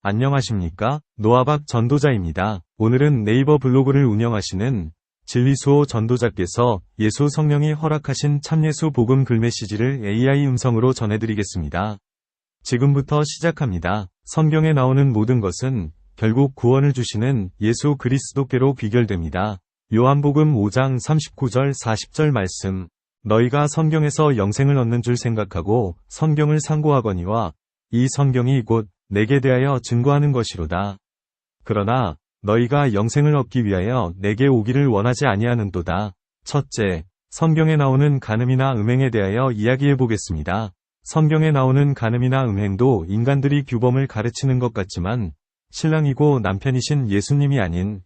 안녕하십니까? 노아박 전도자입니다. 오늘은 네이버 블로그를 운영하시는 진리수호 전도자께서 예수 성령이 허락하신 참예수 복음 글메시지를 AI 음성으로 전해드리겠습니다. 지금부터 시작합니다. 성경에 나오는 모든 것은 결국 구원을 주시는 예수 그리스도께로 귀결됩니다. 요한복음 5장 39절 40절 말씀. 너희가 성경에서 영생을 얻는 줄 생각하고 성경을 상고하거니와 이 성경이 곧 내게 대하여 증거하는 것이로다. 그러나 너희가 영생을 얻기 위하여 내게 오기를 원하지 아니하는도다. 첫째, 성경에 나오는 간음이나 음행에 대하여 이야기해 보겠습니다. 성경에 나오는 간음이나 음행도 인간들이 규범을 가르치는 것 같지만 신랑이고 남편이신 예수님이 아닌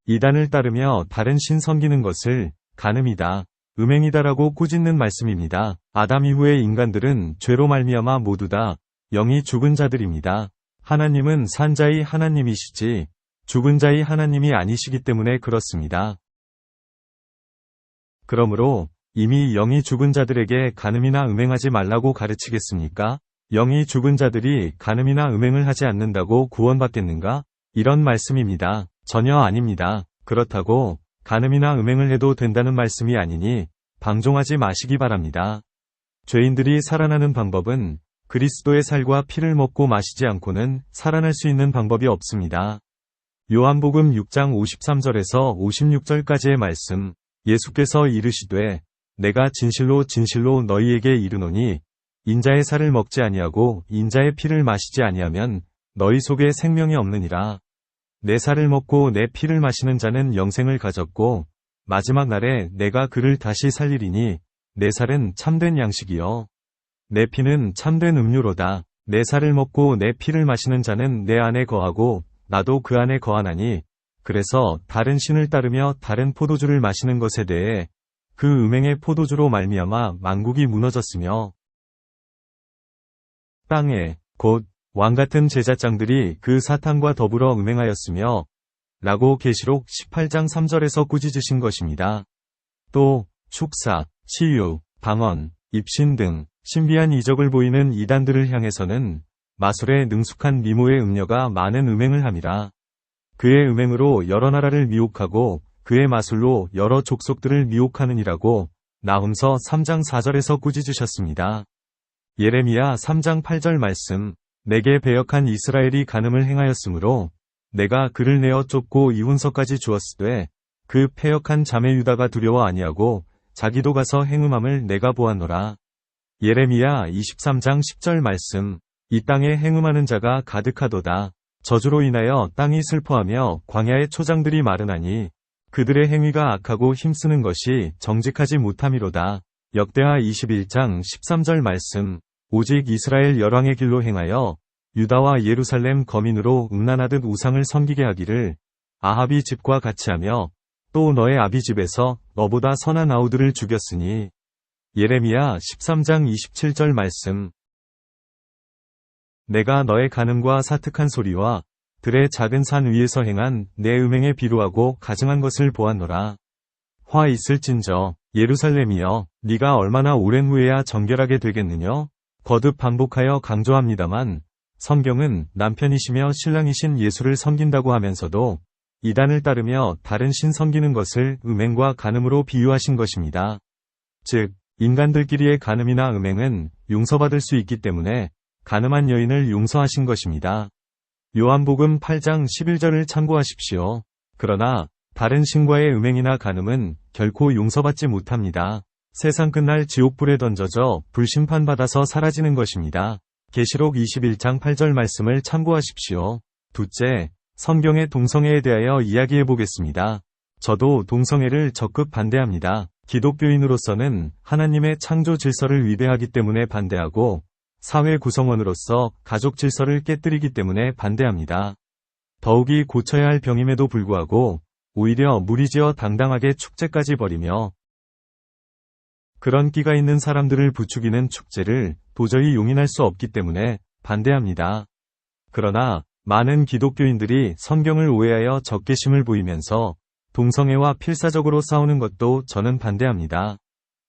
이단을 따르며 다른 신 섬기는 것을 간음이다, 음행이다라고 꾸짖는 말씀입니다. 아담 이후의 인간들은 죄로 말미암아 모두 다 영이 죽은 자들입니다. 하나님은 산 자의 하나님이시지 죽은 자의 하나님이 아니시기 때문에 그렇습니다. 그러므로 이미 영이 죽은 자들에게 간음이나 음행하지 말라고 가르치겠습니까? 영이 죽은 자들이 간음이나 음행을 하지 않는다고 구원받겠는가? 이런 말씀입니다. 전혀 아닙니다. 그렇다고 간음이나 음행을 해도 된다는 말씀이 아니니 방종하지 마시기 바랍니다. 죄인들이 살아나는 방법은 그리스도의 살과 피를 먹고 마시지 않고는 살아날 수 있는 방법이 없습니다. 요한복음 6장 53절에서 56절까지의 말씀. 예수께서 이르시되 내가 진실로 진실로 너희에게 이르노니 인자의 살을 먹지 아니하고 인자의 피를 마시지 아니하면 너희 속에 생명이 없느니라. 내 살을 먹고 내 피를 마시는 자는 영생을 가졌고 마지막 날에 내가 그를 다시 살리리니 내 살은 참된 양식이요 내 피는 참된 음료로다. 내 살을 먹고 내 피를 마시는 자는 내 안에 거하고 나도 그 안에 거하나니 그래서 다른 신을 따르며 다른 포도주를 마시는 것에 대해 그 음행의 포도주로 말미암아 만국이 무너졌으며 땅에 곧 왕같은 제사장들이 그 사탄과 더불어 음행하였으며 라고 계시록 18장 3절에서 꾸짖으신 것입니다. 또 축사, 치유, 방언, 입신 등 신비한 이적을 보이는 이단들을 향해서는 마술에 능숙한 미모의 음녀가 많은 음행을 함이라. 그의 음행으로 여러 나라를 미혹하고 그의 마술로 여러 족속들을 미혹하느니라고 나훔서 3장 4절에서 꾸짖으셨습니다. 예레미야 3장 8절 말씀. 내게 배역한 이스라엘이 간음을 행하였으므로 내가 그를 내어 쫓고 이혼서까지 주었으되 그 패역한 자매 유다가 두려워 아니하고 자기도 가서 행음함을 내가 보았노라. 예레미야 23장 10절 말씀. 이 땅에 행음하는 자가 가득하도다. 저주로 인하여 땅이 슬퍼하며 광야의 초장들이 마르나니 그들의 행위가 악하고 힘쓰는 것이 정직하지 못함이로다. 역대하 21장 13절 말씀. 오직 이스라엘 열왕의 길로 행하여 유다와 예루살렘 거민으로 음란하듯 우상을 섬기게 하기를 아합이 집과 같이 하며 또 너의 아비 집에서 너보다 선한 아우들을 죽였으니. 예레미야 13장 27절 말씀. 내가 너의 간음과 사특한 소리와 들의 작은 산 위에서 행한 내 음행에 비루하고 가증한 것을 보았노라. 화 있을진저 예루살렘이여 네가 얼마나 오랜 후에야 정결하게 되겠느냐? 거듭 반복하여 강조합니다만 성경은 남편이시며 신랑이신 예수를 섬긴다고 하면서도 이단을 따르며 다른 신 섬기는 것을 음행과 간음으로 비유하신 것입니다. 즉 인간들끼리의 간음이나 음행은 용서받을 수 있기 때문에 간음한 여인을 용서하신 것입니다. 요한복음 8장 11절을 참고하십시오. 그러나 다른 신과의 음행이나 간음은 결코 용서받지 못합니다. 세상 끝날 지옥불에 던져져 불심판받아서 사라지는 것입니다. 계시록 21장 8절 말씀을 참고하십시오. 둘째, 성경의 동성애에 대하여 이야기해 보겠습니다. 저도 동성애를 적극 반대합니다. 기독교인으로서는 하나님의 창조 질서를 위배하기 때문에 반대하고 사회 구성원으로서 가족 질서를 깨뜨리기 때문에 반대합니다. 더욱이 고쳐야 할 병임에도 불구하고 오히려 무리지어 당당하게 축제까지 벌이며 그런 끼가 있는 사람들을 부추기는 축제를 도저히 용인할 수 없기 때문에 반대합니다. 그러나 많은 기독교인들이 성경을 오해하여 적개심을 보이면서 동성애와 필사적으로 싸우는 것도 저는 반대합니다.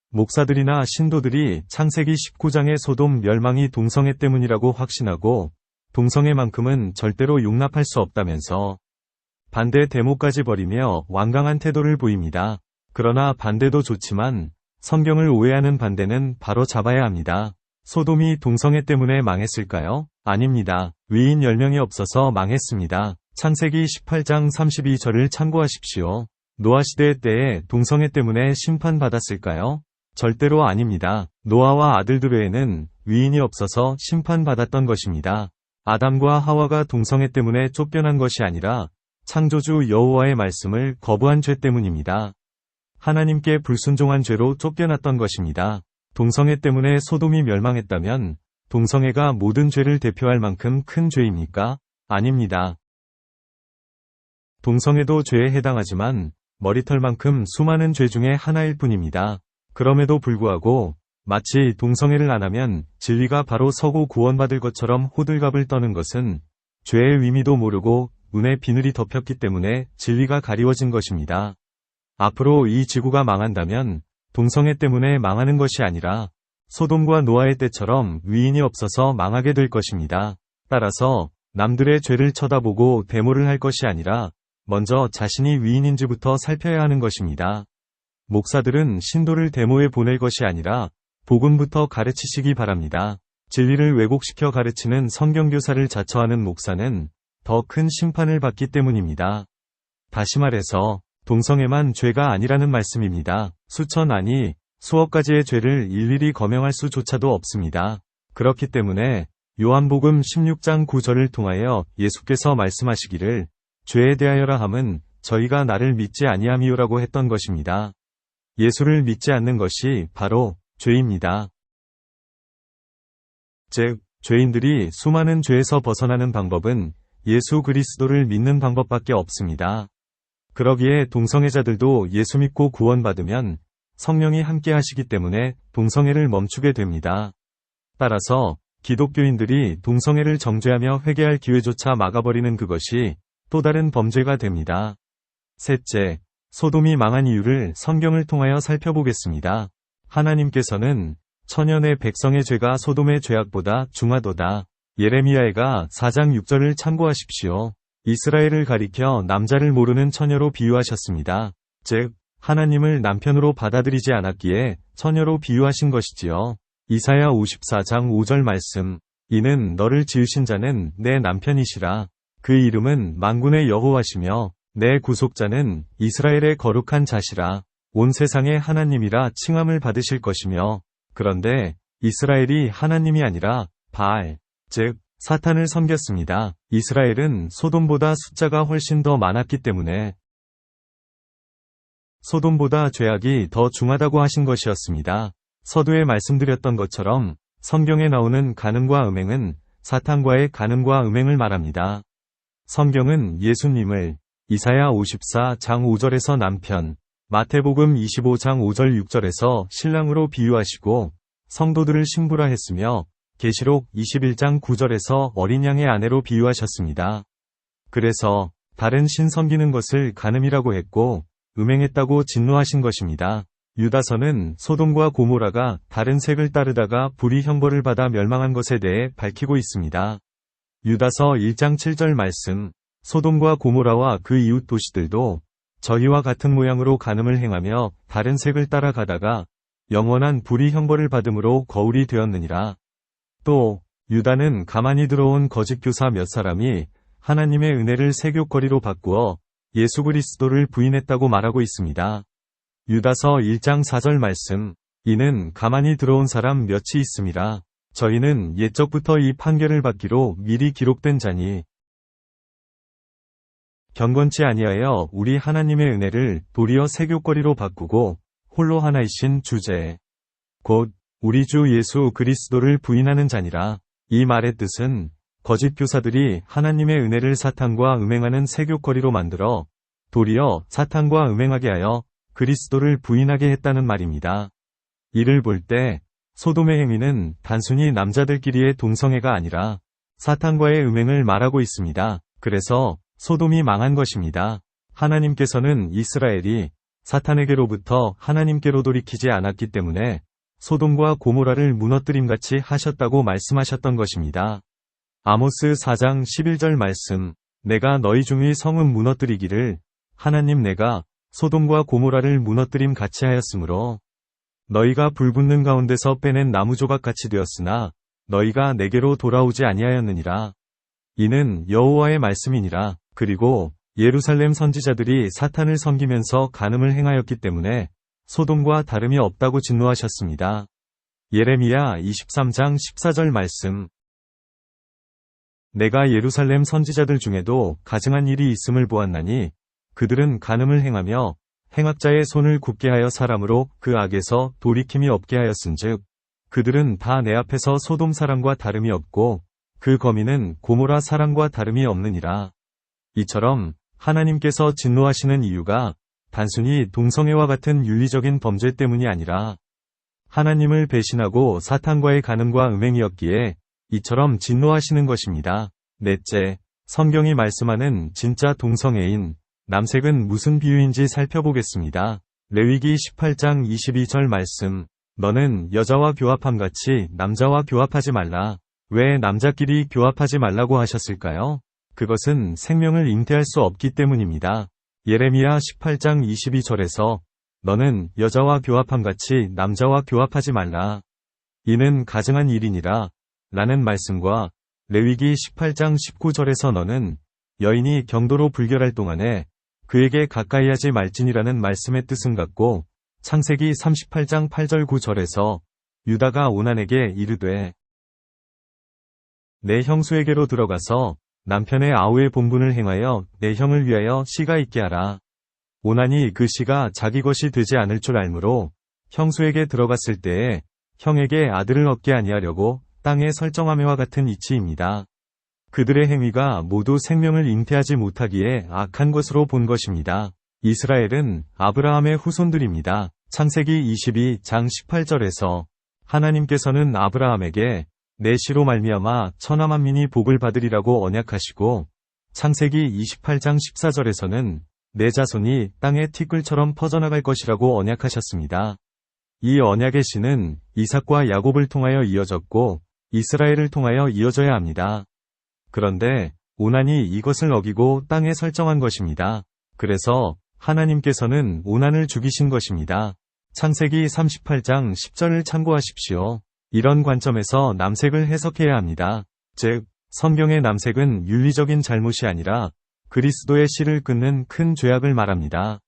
목사들이나 신도들이 창세기 19장의 소돔 멸망이 동성애 때문이라고 확신하고 동성애만큼은 절대로 용납할 수 없다면서 반대 대목까지 벌이며 완강한 태도를 보입니다. 그러나 반대도 좋지만 성경을 오해하는 반대는 바로 잡아야 합니다. 소돔이 동성애 때문에 망했을까요? 아닙니다. 위인 10명이 없어서 망했습니다. 창세기 18장 32절을 참고하십시오. 노아 시대 때에 동성애 때문에 심판받았을까요? 절대로 아닙니다. 노아와 아들들 외에는 위인이 없어서 심판받았던 것입니다. 아담과 하와가 동성애 때문에 쫓겨난 것이 아니라 창조주 여호와의 말씀을 거부한 죄 때문입니다. 하나님께 불순종한 죄로 쫓겨났던 것입니다. 동성애 때문에 소돔이 멸망했다면 동성애가 모든 죄를 대표할 만큼 큰 죄입니까? 아닙니다. 동성애도 죄에 해당하지만 머리털만큼 수많은 죄 중에 하나일 뿐입니다. 그럼에도 불구하고 마치 동성애를 안 하면 진리가 바로 서고 구원받을 것처럼 호들갑을 떠는 것은 죄의 의미도 모르고 눈에 비늘이 덮였기 때문에 진리가 가리워진 것입니다. 앞으로 이 지구가 망한다면 동성애 때문에 망하는 것이 아니라 소돔과 노아의 때처럼 위인이 없어서 망하게 될 것입니다. 따라서 남들의 죄를 쳐다보고 데모를 할 것이 아니라 먼저 자신이 위인인지부터 살펴야 하는 것입니다. 목사들은 신도를 데모에 보낼 것이 아니라 복음부터 가르치시기 바랍니다. 진리를 왜곡시켜 가르치는 성경교사를 자처하는 목사는 더 큰 심판을 받기 때문입니다. 다시 말해서 동성애만 죄가 아니라는 말씀입니다. 수천 아니 수억 가지의 죄를 일일이 거명할 수조차도 없습니다. 그렇기 때문에 요한복음 16장 9절을 통하여 예수께서 말씀하시기를 죄에 대하여라 함은 저희가 나를 믿지 아니함이요라고 했던 것입니다. 예수를 믿지 않는 것이 바로 죄입니다. 즉, 죄인들이 수많은 죄에서 벗어나는 방법은 예수 그리스도를 믿는 방법밖에 없습니다. 그러기에 동성애자들도 예수 믿고 구원받으면 성령이 함께 하시기 때문에 동성애를 멈추게 됩니다. 따라서 기독교인들이 동성애를 정죄하며 회개할 기회조차 막아버리는 그것이 또 다른 범죄가 됩니다. 셋째, 소돔이 망한 이유를 성경을 통하여 살펴보겠습니다. 하나님께서는 천연의 백성의 죄가 소돔의 죄악보다 중하도다. 예레미야가 4장 6절을 참고하십시오. 이스라엘을 가리켜 남자를 모르는 처녀로 비유하셨습니다. 즉, 하나님을 남편으로 받아들이지 않았기에 처녀로 비유하신 것이지요. 이사야 54장 5절 말씀. 이는 너를 지으신 자는 내 남편이시라. 그 이름은 만군의 여호와시며 내 구속자는 이스라엘의 거룩한 자시라. 온 세상의 하나님이라 칭함을 받으실 것이며 그런데 이스라엘이 하나님이 아니라 바알, 즉 사탄을 섬겼습니다. 이스라엘은 소돔보다 숫자가 훨씬 더 많았기 때문에 소돔보다 죄악이 더 중하다고 하신 것이었습니다. 서두에 말씀드렸던 것처럼 성경에 나오는 간음과 음행은 사탄과의 간음과 음행을 말합니다. 성경은 예수님을 이사야 54장 5절에서 남편, 마태복음 25장 5절 6절에서 신랑으로 비유하시고 성도들을 신부라 했으며 계시록 21장 9절에서 어린 양의 아내로 비유하셨습니다. 그래서 다른 신 섬기는 것을 간음이라고 했고 음행했다고 진노하신 것입니다. 유다서는 소돔과 고모라가 다른 색을 따르다가 불의 형벌을 받아 멸망한 것에 대해 밝히고 있습니다. 유다서 1장 7절 말씀, 소돔과 고모라와 그 이웃 도시들도 저희와 같은 모양으로 간음을 행하며 다른 색을 따라가다가 영원한 불의 형벌을 받음으로 거울이 되었느니라. 또 유다는 가만히 들어온 거짓 교사 몇 사람이 하나님의 은혜를 세교거리로 바꾸어 예수 그리스도를 부인했다고 말하고 있습니다. 유다서 1장 4절 말씀, 이는 가만히 들어온 사람 몇이 있음이라. 저희는 옛적부터 이 판결을 받기로 미리 기록된 자니 경건치 아니하여 우리 하나님의 은혜를 도리어 세교거리로 바꾸고 홀로 하나이신 주제 곧 우리 주 예수 그리스도를 부인하는 자니라. 이 말의 뜻은 거짓 교사들이 하나님의 은혜를 사탄과 음행하는 세교거리로 만들어 도리어 사탄과 음행하게 하여 그리스도를 부인하게 했다는 말입니다. 이를 볼 때 소돔의 행위는 단순히 남자들끼리의 동성애가 아니라 사탄과의 음행을 말하고 있습니다. 그래서 소돔이 망한 것입니다. 하나님께서는 이스라엘이 사탄에게로부터 하나님께로 돌이키지 않았기 때문에 소돔과 고모라를 무너뜨림같이 하셨다고 말씀하셨던 것입니다. 아모스 4장 11절 말씀. 내가 너희 중의 성읍 무너뜨리기를 하나님 내가 소돔과 고모라를 무너뜨림 같이 하였으므로 너희가 불붙는 가운데서 빼낸 나무 조각같이 되었으나 너희가 내게로 돌아오지 아니하였느니라. 이는 여호와의 말씀이니라. 그리고 예루살렘 선지자들이 사탄을 섬기면서 간음을 행하였기 때문에 소돔과 다름이 없다고 진노하셨습니다. 예레미야 23장 14절 말씀. 내가 예루살렘 선지자들 중에도 가증한 일이 있음을 보았나니 그들은 간음을 행하며 행악자의 손을 굽게 하여 사람으로 그 악에서 돌이킴이 없게 하였은즉 그들은 다 내 앞에서 소돔 사람과 다름이 없고 그 거민은 고모라 사람과 다름이 없느니라. 이처럼 하나님께서 진노하시는 이유가 단순히 동성애와 같은 윤리적인 범죄 때문이 아니라 하나님을 배신하고 사탄과의 간음과 음행이었기에 이처럼 진노하시는 것입니다. 넷째, 성경이 말씀하는 진짜 동성애인 남색은 무슨 비유인지 살펴보겠습니다. 레위기 18장 22절 말씀. 너는 여자와 교합함같이 남자와 교합하지 말라. 왜 남자끼리 교합하지 말라고 하셨을까요? 그것은 생명을 잉태할 수 없기 때문입니다. 예레미야 18장 22절에서 너는 여자와 교합함같이 남자와 교합하지 말라. 이는 가증한 일이니라. 라는 말씀과 레위기 18장 19절에서 너는 여인이 경도로 불결할 동안에 그에게 가까이 하지 말지니라는 말씀의 뜻은 같고 창세기 38장 8절 9절에서 유다가 오난에게 이르되 내 형수에게로 들어가서 남편의 아우의 본분을 행하여 내 형을 위하여 씨가 있게 하라. 오난이 그 씨가 자기 것이 되지 않을 줄 알므로 형수에게 들어갔을 때에 형에게 아들을 얻게 아니하려고 땅에 설정하매와 같은 이치입니다. 그들의 행위가 모두 생명을 잉태하지 못하기에 악한 것으로 본 것입니다. 이스라엘은 아브라함의 후손들입니다. 창세기 22장 18절에서 하나님께서는 아브라함에게 내 씨로 말미암아 천하 만민이 복을 받으리라고 언약하시고 창세기 28장 14절에서는 내 자손이 땅의 티끌처럼 퍼져나갈 것이라고 언약하셨습니다. 이 언약의 씨는 이삭과 야곱을 통하여 이어졌고 이스라엘을 통하여 이어져야 합니다. 그런데 오난이 이것을 어기고 땅에 설정한 것입니다. 그래서 하나님께서는 오난을 죽이신 것입니다. 창세기 38장 10절을 참고하십시오. 이런 관점에서 남색을 해석해야 합니다. 즉, 성경의 남색은 윤리적인 잘못이 아니라 그리스도의 씨를 끊는 큰 죄악을 말합니다.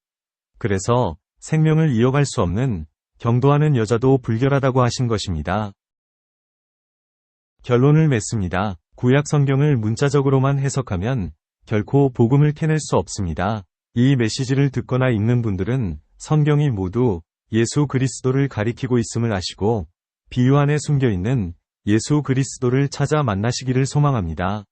그래서 생명을 이어갈 수 없는 경도하는 여자도 불결하다고 하신 것입니다. 결론을 맺습니다. 구약 성경을 문자적으로만 해석하면 결코 복음을 캐낼 수 없습니다. 이 메시지를 듣거나 읽는 분들은 성경이 모두 예수 그리스도를 가리키고 있음을 아시고 비유 안에 숨겨있는 예수 그리스도를 찾아 만나시기를 소망합니다.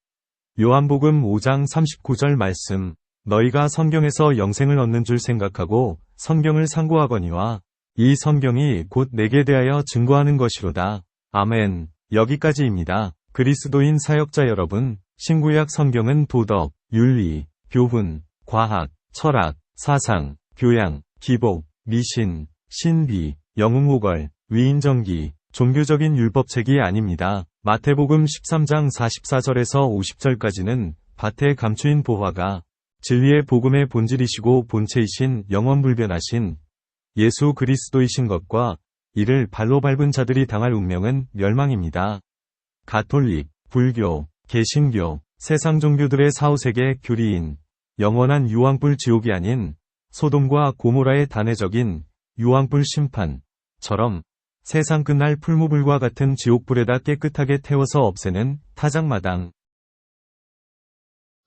요한복음 5장 39절 말씀. 너희가 성경에서 영생을 얻는 줄 생각하고 성경을 상고하거니와 이 성경이 곧 내게 대하여 증거하는 것이로다. 아멘. 여기까지입니다. 그리스도인 사역자 여러분, 신구약 성경은 도덕, 윤리, 교훈, 과학, 철학, 사상, 교양, 기복, 미신, 신비, 영웅호걸, 위인전기, 종교적인 율법책이 아닙니다. 마태복음 13장 44절에서 50절까지는 밭에 감추인 보화가 진리의 복음의 본질이시고 본체이신 영원불변하신 예수 그리스도이신 것과 이를 발로 밟은 자들이 당할 운명은 멸망입니다. 가톨릭, 불교, 개신교, 세상 종교들의 사후세계 교리인 영원한 유황불 지옥이 아닌 소돔과 고모라의 단회적인 유황불 심판처럼 세상 끝날 풀무불과 같은 지옥불에다 깨끗하게 태워서 없애는 타작마당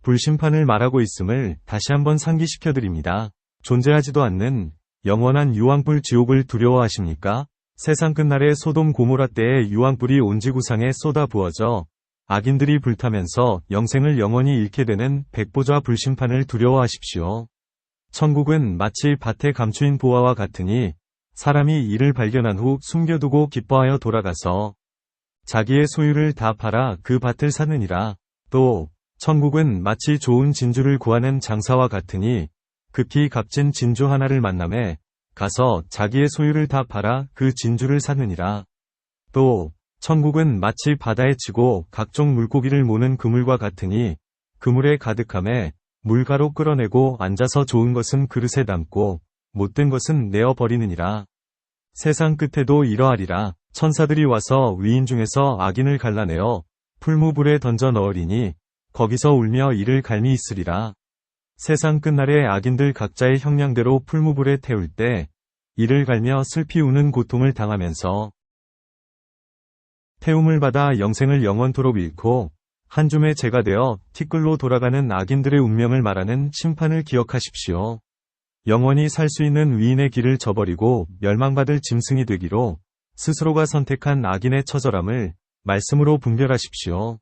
불심판을 말하고 있음을 다시 한번 상기시켜드립니다. 존재하지도 않는 영원한 유황불 지옥을 두려워하십니까? 세상 끝날의 소돔 고모라 때의 유황불이 온 지구상에 쏟아 부어져 악인들이 불타면서 영생을 영원히 잃게 되는 백보좌 불심판을 두려워하십시오. 천국은 마치 밭에 감추인 보화와 같으니 사람이 이를 발견한 후 숨겨두고 기뻐하여 돌아가서 자기의 소유를 다 팔아 그 밭을 사느니라. 또 천국은 마치 좋은 진주를 구하는 장사와 같으니 극히 값진 진주 하나를 만남에 가서 자기의 소유를 다 팔아 그 진주를 사느니라. 또 천국은 마치 바다에 치고 각종 물고기를 모는 그물과 같으니 그물에 가득함에 물가로 끌어내고 앉아서 좋은 것은 그릇에 담고 못된 것은 내어 버리느니라. 세상 끝에도 이러하리라. 천사들이 와서 위인 중에서 악인을 갈라내어 풀무불에 던져 넣으리니 거기서 울며 이를 갈미 있으리라. 세상 끝날에 악인들 각자의 형량대로 풀무불에 태울 때 이를 갈며 슬피 우는 고통을 당하면서 태움을 받아 영생을 영원토록 잃고 한 줌의 재가 되어 티끌로 돌아가는 악인들의 운명을 말하는 심판을 기억하십시오. 영원히 살 수 있는 위인의 길을 저버리고 멸망받을 짐승이 되기로 스스로가 선택한 악인의 처절함을 말씀으로 분별하십시오.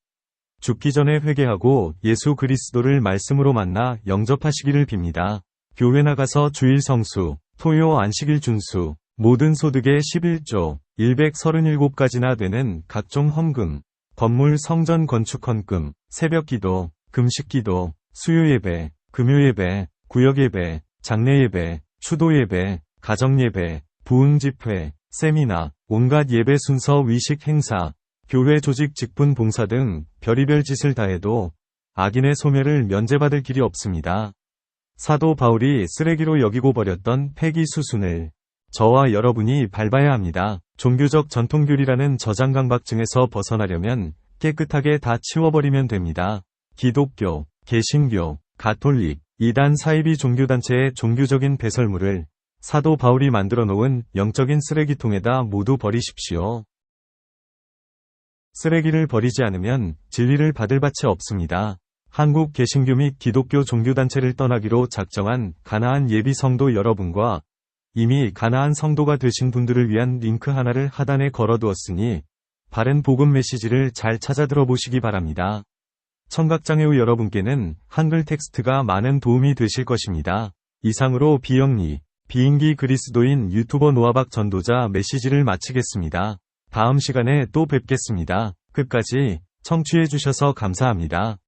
죽기 전에 회개하고 예수 그리스도를 말씀으로 만나 영접하시기를 빕니다. 교회 나가서 주일 성수, 토요 안식일 준수, 모든 소득의 11조, 137가지나 되는 각종 헌금, 건물 성전 건축 헌금, 새벽기도, 금식기도, 수요예배, 금요예배, 구역예배, 장례예배, 추도예배, 가정예배, 부흥집회, 세미나, 온갖 예배 순서 위식 행사, 교회 조직 직분 봉사 등 별의별 짓을 다해도 악인의 소멸을 면제받을 길이 없습니다. 사도 바울이 쓰레기로 여기고 버렸던 폐기 수순을 저와 여러분이 밟아야 합니다. 종교적 전통교리라는 저장강박증에서 벗어나려면 깨끗하게 다 치워버리면 됩니다. 기독교, 개신교, 가톨릭, 이단 사이비 종교단체의 종교적인 배설물을 사도 바울이 만들어 놓은 영적인 쓰레기통에다 모두 버리십시오. 쓰레기를 버리지 않으면 진리를 받을 밭이 없습니다. 한국 개신교 및 기독교 종교단체를 떠나기로 작정한 가나안 예비 성도 여러분과 이미 가나안 성도가 되신 분들을 위한 링크 하나를 하단에 걸어두었으니 바른 복음 메시지를 잘 찾아 들어보시기 바랍니다. 청각장애우 여러분께는 한글 텍스트가 많은 도움이 되실 것입니다. 이상으로 비영리, 비인기 그리스도인 유튜버 노아박 전도자 메시지를 마치겠습니다. 다음 시간에 또 뵙겠습니다. 끝까지 청취해주셔서 감사합니다.